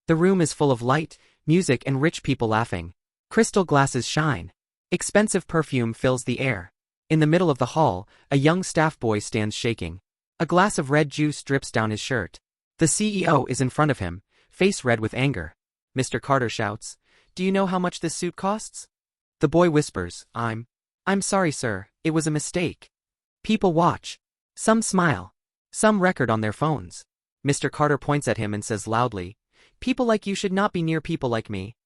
The room is full of light, music and rich people laughing. Crystal glasses shine. Expensive perfume fills the air. In the middle of the hall, a young staff boy stands shaking. A glass of red juice drips down his shirt. The CEO is in front of him, face red with anger. Mr. Carter shouts, "Do you know how much this suit costs?" The boy whispers, I'm sorry sir, it was a mistake." People watch. Some smile. Some record on their phones. Mr. Carter points at him and says loudly, "People like you should not be near people like me."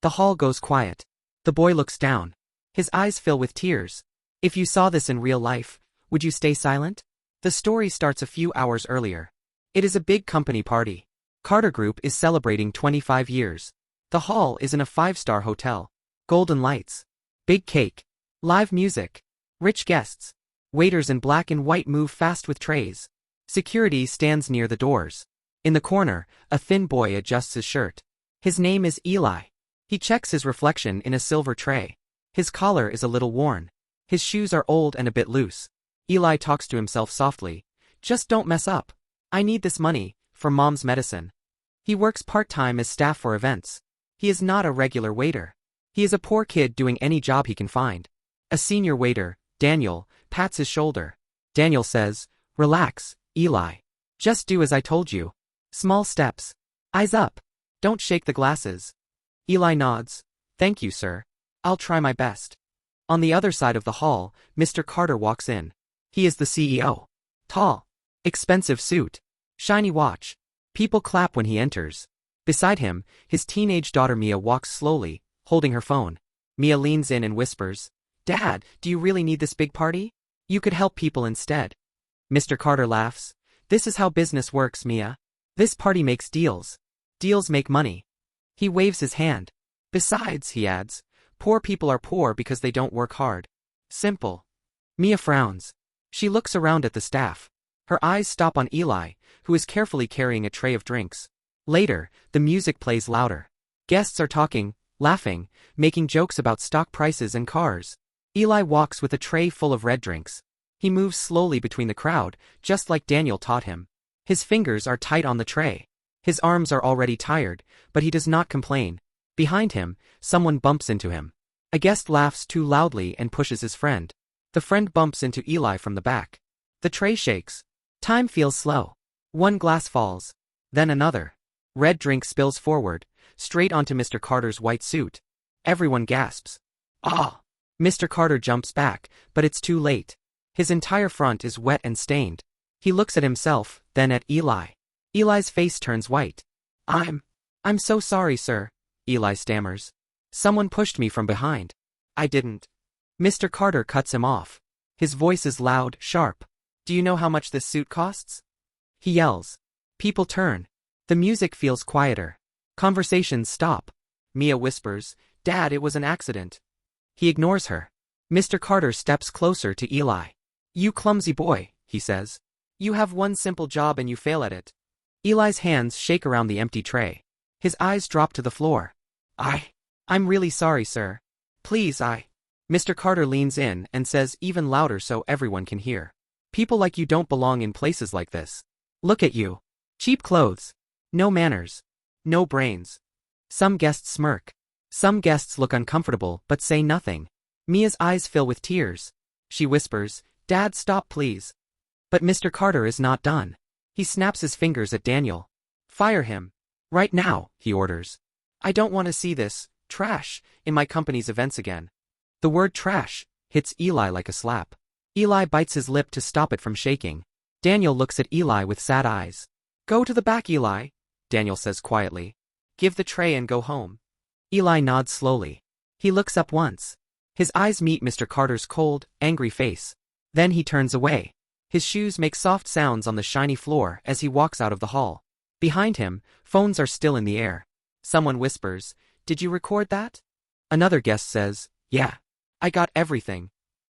The hall goes quiet. The boy looks down. His eyes fill with tears. If you saw this in real life, would you stay silent? The story starts a few hours earlier. It is a big company party. Carter Group is celebrating 25 years. The hall is in a 5-star hotel. Golden lights. Big cake. Live music. Rich guests. Waiters in black and white move fast with trays. Security stands near the doors. In the corner, a thin boy adjusts his shirt. His name is Eli. He checks his reflection in a silver tray. His collar is a little worn. His shoes are old and a bit loose. Eli talks to himself softly. "Just don't mess up. I need this money, for mom's medicine." He works part-time as staff for events. He is not a regular waiter. He is a poor kid doing any job he can find. A senior waiter, Daniel, pats his shoulder. Daniel says, "Relax, Eli. Just do as I told you. Small steps. Eyes up. Don't shake the glasses." Eli nods. "Thank you, sir. I'll try my best." On the other side of the hall, Mr. Carter walks in. He is the CEO. Tall. Expensive suit. Shiny watch. People clap when he enters. Beside him, his teenage daughter Mia walks slowly, holding her phone. Mia leans in and whispers, "Dad, do you really need this big party? You could help people instead." Mr. Carter laughs. "This is how business works, Mia. This party makes deals. Deals make money." He waves his hand. "Besides," he adds, "poor people are poor because they don't work hard. Simple." Mia frowns. She looks around at the staff. Her eyes stop on Eli, who is carefully carrying a tray of drinks. Later, the music plays louder. Guests are talking, laughing, making jokes about stock prices and cars. Eli walks with a tray full of red drinks. He moves slowly between the crowd, just like Daniel taught him. His fingers are tight on the tray. His arms are already tired, but he does not complain. Behind him, someone bumps into him. A guest laughs too loudly and pushes his friend. The friend bumps into Eli from the back. The tray shakes. Time feels slow. One glass falls. Then another. Red drink spills forward, straight onto Mr. Carter's white suit. Everyone gasps. "Ah!" Mr. Carter jumps back, but it's too late. His entire front is wet and stained. He looks at himself, then at Eli. Eli's face turns white. I'm so sorry, sir," Eli stammers. "Someone pushed me from behind. I didn't." Mr. Carter cuts him off. His voice is loud, sharp. "Do you know how much this suit costs?" He yells. People turn. The music feels quieter. Conversations stop. Mia whispers, "Dad, it was an accident." He ignores her. Mr. Carter steps closer to Eli. "You clumsy boy," he says. "You have one simple job and you fail at it." Eli's hands shake around the empty tray. His eyes drop to the floor. I'm really sorry, sir. Please, Mr. Carter leans in and says even louder so everyone can hear. "People like you don't belong in places like this. Look at you. Cheap clothes. No manners. No brains." Some guests smirk. Some guests look uncomfortable but say nothing. Mia's eyes fill with tears. She whispers, "Dad, stop please." But Mr. Carter is not done. He snaps his fingers at Daniel. "Fire him. Right now," he orders. "I don't want to see this trash in my company's events again." The word trash hits Eli like a slap. Eli bites his lip to stop it from shaking. Daniel looks at Eli with sad eyes. "Go to the back, Eli," Daniel says quietly. "Give the tray and go home." Eli nods slowly. He looks up once. His eyes meet Mr. Carter's cold, angry face. Then he turns away. His shoes make soft sounds on the shiny floor as he walks out of the hall. Behind him, phones are still in the air. Someone whispers, "Did you record that?" Another guest says, "Yeah. I got everything."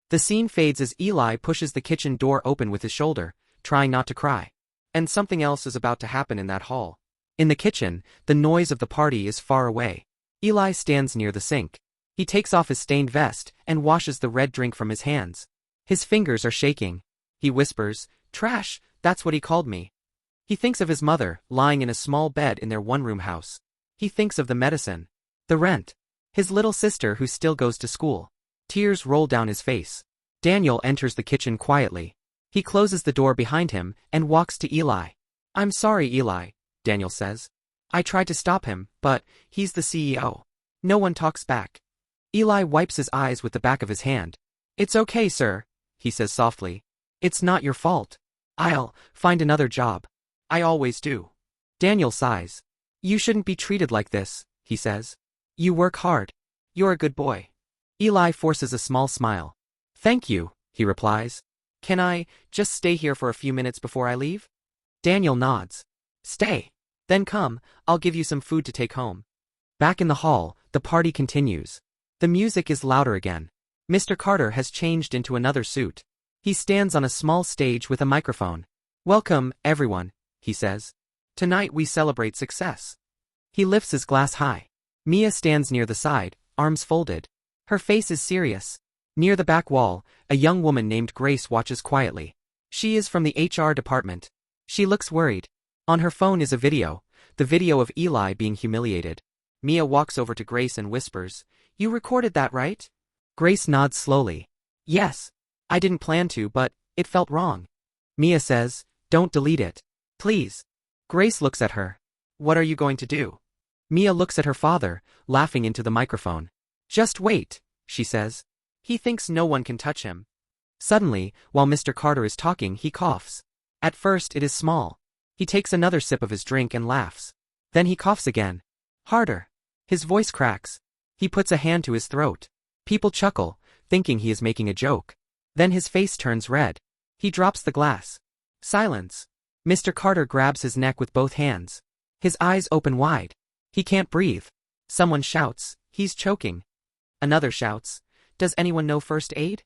The scene fades as Eli pushes the kitchen door open with his shoulder, trying not to cry. And something else is about to happen in that hall. In the kitchen, the noise of the party is far away. Eli stands near the sink. He takes off his stained vest and washes the red drink from his hands. His fingers are shaking. He whispers, "Trash, that's what he called me." He thinks of his mother, lying in a small bed in their one-room house. He thinks of the medicine, the rent, his little sister who still goes to school. Tears roll down his face. Daniel enters the kitchen quietly. He closes the door behind him and walks to Eli. "I'm sorry, Eli," Daniel says. "I tried to stop him, but he's the CEO." No one talks back. Eli wipes his eyes with the back of his hand. "It's okay, sir," he says softly. "It's not your fault. I'll find another job. I always do." Daniel sighs. "You shouldn't be treated like this," he says. "You work hard. You're a good boy." Eli forces a small smile. "Thank you," he replies. "Can I just stay here for a few minutes before I leave?" Daniel nods. "Stay. Then come, I'll give you some food to take home." Back in the hall, the party continues. The music is louder again. Mr. Carter has changed into another suit. He stands on a small stage with a microphone. "Welcome, everyone," he says. "Tonight we celebrate success." He lifts his glass high. Mia stands near the side, arms folded. Her face is serious. Near the back wall, a young woman named Grace watches quietly. She is from the HR department. She looks worried. On her phone is a video, the video of Eli being humiliated. Mia walks over to Grace and whispers, "You recorded that, right?" Grace nods slowly. "Yes. I didn't plan to, but it felt wrong." Mia says, "Don't delete it. Please." Grace looks at her. "What are you going to do?" Mia looks at her father, laughing into the microphone. "Just wait," she says. "He thinks no one can touch him." Suddenly, while Mr. Carter is talking, he coughs. At first it is small. He takes another sip of his drink and laughs. Then he coughs again. Harder. His voice cracks. He puts a hand to his throat. People chuckle, thinking he is making a joke. Then his face turns red. He drops the glass. Silence. Mr. Carter grabs his neck with both hands. His eyes open wide. He can't breathe. Someone shouts, "He's choking." Another shouts, "Does anyone know first aid?"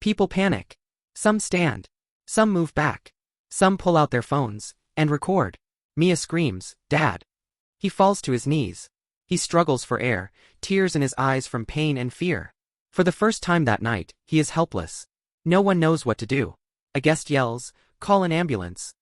People panic. Some stand. Some move back. Some pull out their phones and record. Mia screams, "Dad!" He falls to his knees. He struggles for air, tears in his eyes from pain and fear. For the first time that night, he is helpless. No one knows what to do. A guest yells, "Call an ambulance."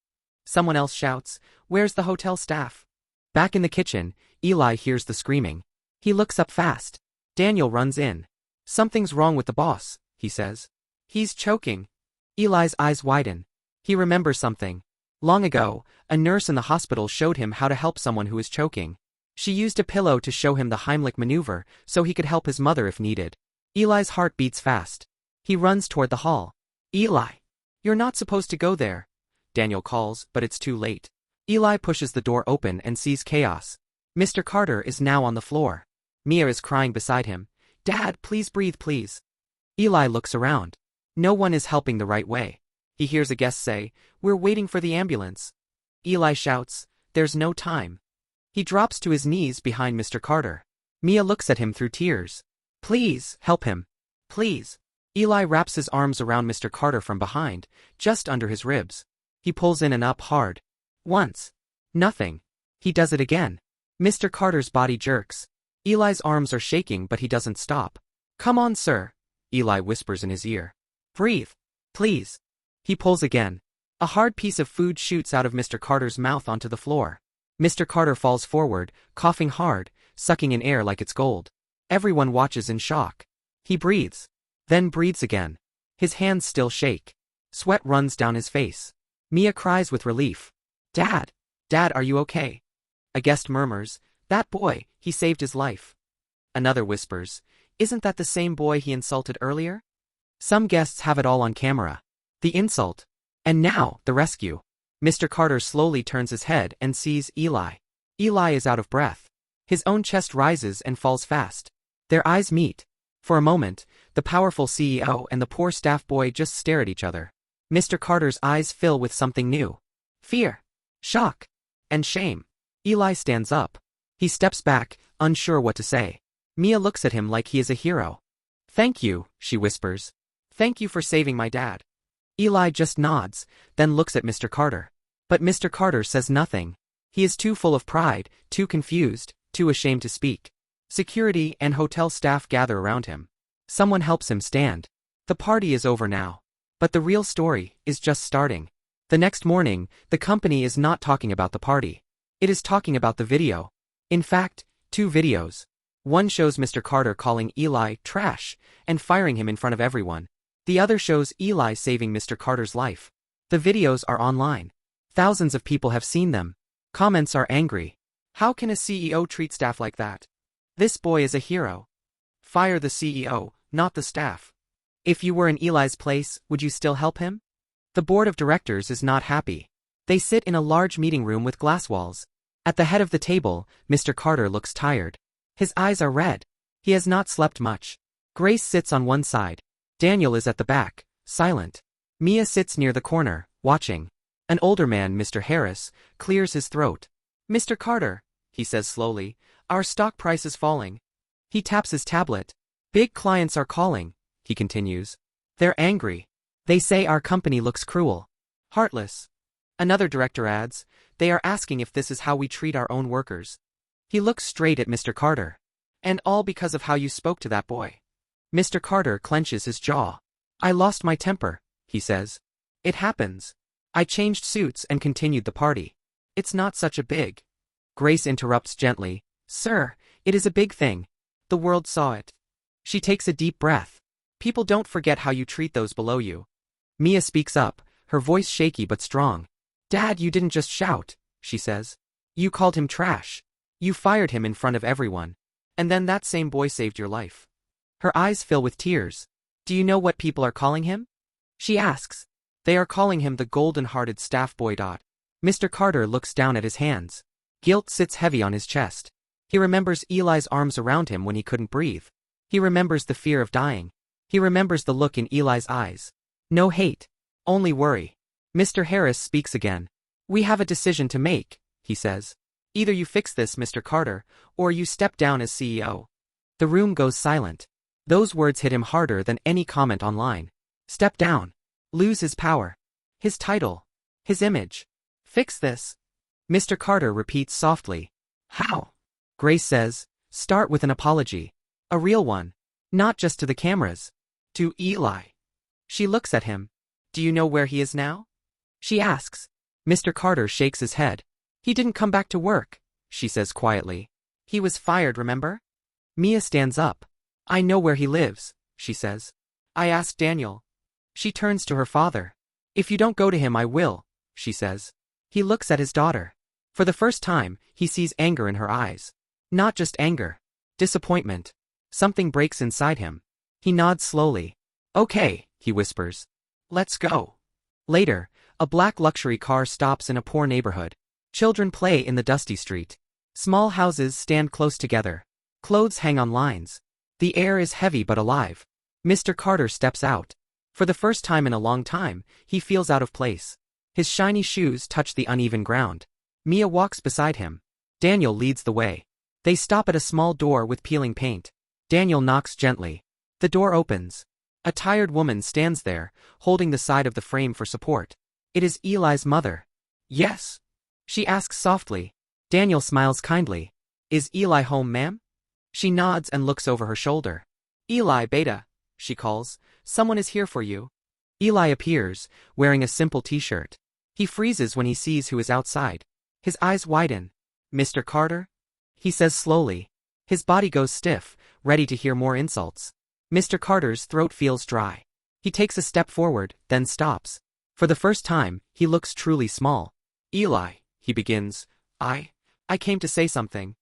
Someone else shouts, "Where's the hotel staff?" Back in the kitchen, Eli hears the screaming. He looks up fast. Daniel runs in. "Something's wrong with the boss," he says. "He's choking." Eli's eyes widen. He remembers something. Long ago, a nurse in the hospital showed him how to help someone who is choking. She used a pillow to show him the Heimlich maneuver so he could help his mother if needed. Eli's heart beats fast. He runs toward the hall. "Eli! You're not supposed to go there," Daniel calls, but it's too late. Eli pushes the door open and sees chaos. Mr. Carter is now on the floor. Mia is crying beside him. "Dad, please breathe, please." Eli looks around. No one is helping the right way. He hears a guest say, "We're waiting for the ambulance." Eli shouts, "There's no time." He drops to his knees behind Mr. Carter. Mia looks at him through tears. "Please, help him. Please." Eli wraps his arms around Mr. Carter from behind, just under his ribs. He pulls in and up hard. Once. Nothing. He does it again. Mr. Carter's body jerks. Eli's arms are shaking, but he doesn't stop. "Come on, sir," Eli whispers in his ear. "Breathe. Please." He pulls again. A hard piece of food shoots out of Mr. Carter's mouth onto the floor. Mr. Carter falls forward, coughing hard, sucking in air like it's gold. Everyone watches in shock. He breathes. Then breathes again. His hands still shake. Sweat runs down his face. Mia cries with relief. "Dad! Dad, are you okay?" A guest murmurs, "That boy, he saved his life." Another whispers, "Isn't that the same boy he insulted earlier?" Some guests have it all on camera. The insult. And now, the rescue. Mr. Carter slowly turns his head and sees Eli. Eli is out of breath. His own chest rises and falls fast. Their eyes meet. For a moment, the powerful CEO and the poor staff boy just stare at each other. Mr. Carter's eyes fill with something new. Fear. Shock. And shame. Eli stands up. He steps back, unsure what to say. Mia looks at him like he is a hero. "Thank you," she whispers. "Thank you for saving my dad." Eli just nods, then looks at Mr. Carter. But Mr. Carter says nothing. He is too full of pride, too confused, too ashamed to speak. Security and hotel staff gather around him. Someone helps him stand. The party is over now. But the real story is just starting. The next morning, the company is not talking about the party. It is talking about the video. In fact, 2 videos. One shows Mr. Carter calling Eli trash and firing him in front of everyone. The other shows Eli saving Mr. Carter's life. The videos are online. Thousands of people have seen them. Comments are angry. How can a CEO treat staff like that? This boy is a hero. Fire the CEO, not the staff. If you were in Eli's place, would you still help him? The board of directors is not happy. They sit in a large meeting room with glass walls. At the head of the table, Mr. Carter looks tired. His eyes are red. He has not slept much. Grace sits on one side. Daniel is at the back, silent. Mia sits near the corner, watching. An older man, Mr. Harris, clears his throat. Mr. Carter, he says slowly, our stock price is falling. He taps his tablet. Big clients are calling, he continues. They're angry. They say our company looks cruel. Heartless. Another director adds, they are asking if this is how we treat our own workers. He looks straight at Mr. Carter. And all because of how you spoke to that boy. Mr. Carter clenches his jaw. I lost my temper, he says. It happens. I changed suits and continued the party. It's not such a big. Grace interrupts gently. Sir, it is a big thing. The world saw it. She takes a deep breath. People don't forget how you treat those below you. Mia speaks up, her voice shaky but strong. Dad, you didn't just shout, she says. You called him trash. You fired him in front of everyone. And then that same boy saved your life. Her eyes fill with tears. Do you know what people are calling him? She asks. They are calling him the golden-hearted staff boy. Mr. Carter looks down at his hands. Guilt sits heavy on his chest. He remembers Eli's arms around him when he couldn't breathe. He remembers the fear of dying. He remembers the look in Eli's eyes. No hate. Only worry. Mr. Harris speaks again. We have a decision to make, he says. Either you fix this, Mr. Carter, or you step down as CEO. The room goes silent. Those words hit him harder than any comment online. Step down. Lose his power. His title. His image. Fix this. Mr. Carter repeats softly. How? Grace says, start with an apology. A real one. Not just to the cameras. To Eli. She looks at him. Do you know where he is now? She asks. Mr. Carter shakes his head. He didn't come back to work, she says quietly. He was fired, remember? Mia stands up. I know where he lives, she says. I asked Daniel. She turns to her father. If you don't go to him, I will, she says. He looks at his daughter. For the first time, he sees anger in her eyes. Not just anger. Disappointment. Something breaks inside him. He nods slowly. Okay, he whispers. Let's go. Later, a black luxury car stops in a poor neighborhood. Children play in the dusty street. Small houses stand close together. Clothes hang on lines. The air is heavy but alive. Mr. Carter steps out. For the first time in a long time, he feels out of place. His shiny shoes touch the uneven ground. Mia walks beside him. Daniel leads the way. They stop at a small door with peeling paint. Daniel knocks gently. The door opens. A tired woman stands there, holding the side of the frame for support. It is Eli's mother. Yes. She asks softly. Daniel smiles kindly. Is Eli home, ma'am? She nods and looks over her shoulder. Eli, beta, she calls. Someone is here for you. Eli appears, wearing a simple t-shirt. He freezes when he sees who is outside. His eyes widen. Mr. Carter? He says slowly. His body goes stiff, ready to hear more insults. Mr. Carter's throat feels dry. He takes a step forward, then stops. For the first time, he looks truly small. Eli, he begins. I came to say something.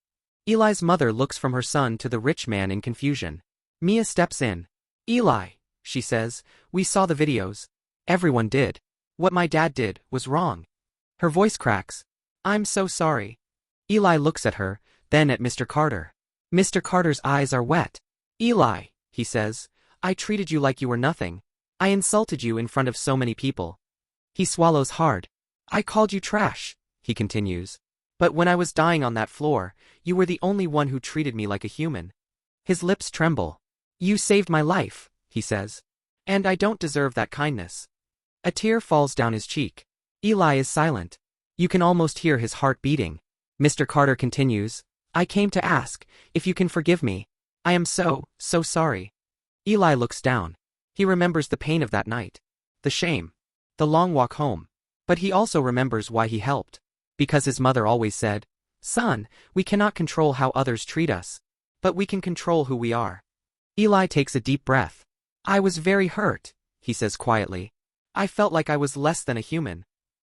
Eli's mother looks from her son to the rich man in confusion. Mia steps in. Eli, she says, we saw the videos. Everyone did. What my dad did was wrong. Her voice cracks. I'm so sorry. Eli looks at her, then at Mr. Carter. Mr. Carter's eyes are wet. Eli, he says, I treated you like you were nothing. I insulted you in front of so many people. He swallows hard. I called you trash, he continues. But when I was dying on that floor, you were the only one who treated me like a human. His lips tremble. You saved my life, he says. And I don't deserve that kindness. A tear falls down his cheek. Eli is silent. You can almost hear his heart beating. Mr. Carter continues, I came to ask if you can forgive me. I am so sorry. Eli looks down. He remembers the pain of that night. The shame. The long walk home. But he also remembers why he helped. Because his mother always said, Son, we cannot control how others treat us. But we can control who we are. Eli takes a deep breath. I was very hurt, he says quietly. I felt like I was less than a human.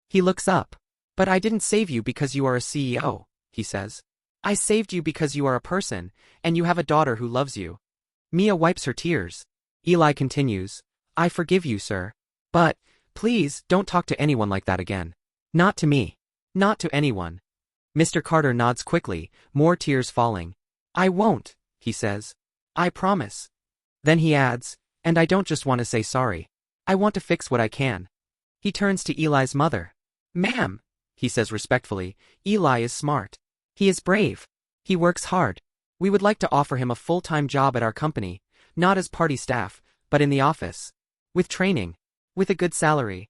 He looks up. But I didn't save you because you are a CEO, he says. I saved you because you are a person, and you have a daughter who loves you. Mia wipes her tears. Eli continues. I forgive you, sir. But, please, don't talk to anyone like that again. Not to me. Not to anyone. Mr. Carter nods quickly, more tears falling. I won't, he says. I promise. Then he adds, and I don't just want to say sorry. I want to fix what I can. He turns to Eli's mother. Ma'am, he says respectfully, Eli is smart. He is brave. He works hard. We would like to offer him a full-time job at our company, not as party staff, but in the office. With training. With a good salary.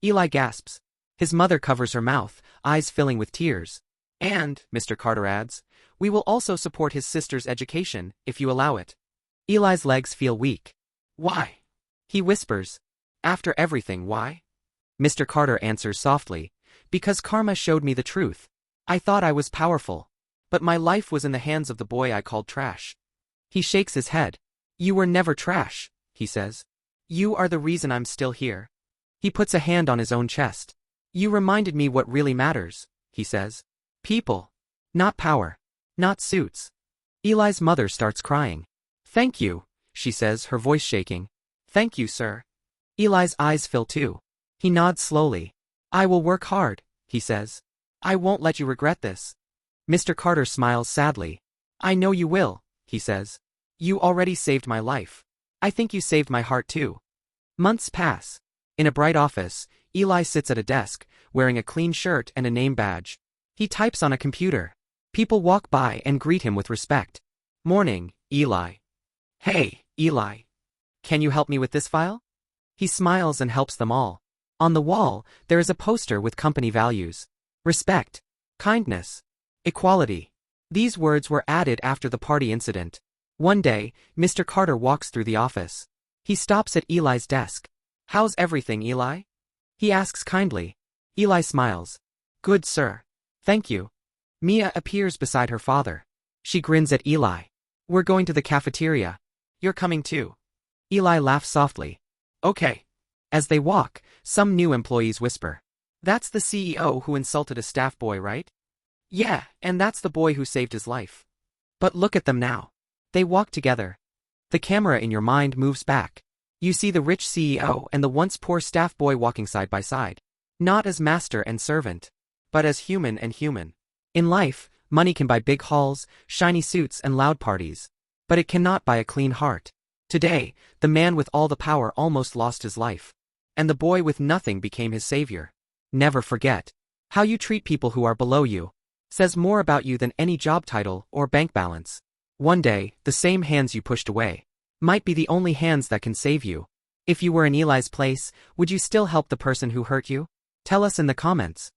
Eli gasps. His mother covers her mouth, eyes filling with tears. And, Mr. Carter adds, we will also support his sister's education, if you allow it. Eli's legs feel weak. Why? He whispers. After everything, why? Mr. Carter answers softly. Because karma showed me the truth. I thought I was powerful. But my life was in the hands of the boy I called trash. He shakes his head. You were never trash, he says. You are the reason I'm still here. He puts a hand on his own chest. You reminded me what really matters, he says. People. Not power. Not suits. Eli's mother starts crying. Thank you, she says, her voice shaking. Thank you, sir. Eli's eyes fill too. He nods slowly. I will work hard, he says. I won't let you regret this. Mr. Carter smiles sadly. I know you will, he says. You already saved my life. I think you saved my heart too. Months pass. In a bright office, Eli sits at a desk, wearing a clean shirt and a name badge. He types on a computer. People walk by and greet him with respect. Morning, Eli. Hey, Eli. Can you help me with this file? He smiles and helps them all. On the wall, there is a poster with company values. Respect. Kindness. Equality. These words were added after the party incident. One day, Mr. Carter walks through the office. He stops at Eli's desk. How's everything, Eli? He asks kindly. Eli smiles. Good, sir. Thank you. Mia appears beside her father. She grins at Eli. We're going to the cafeteria. You're coming too. Eli laughs softly. Okay. As they walk, some new employees whisper. That's the CEO who insulted a staff boy, right? Yeah, and that's the boy who saved his life. But look at them now. They walk together. The camera in your mind moves back. You see the rich CEO and the once poor staff boy walking side by side. Not as master and servant, but as human and human. In life, money can buy big halls, shiny suits and loud parties. But it cannot buy a clean heart. Today, the man with all the power almost lost his life. And the boy with nothing became his savior. Never forget. How you treat people who are below you says more about you than any job title or bank balance. One day, the same hands you pushed away might be the only hands that can save you. If you were in Eli's place, would you still help the person who hurt you? Tell us in the comments.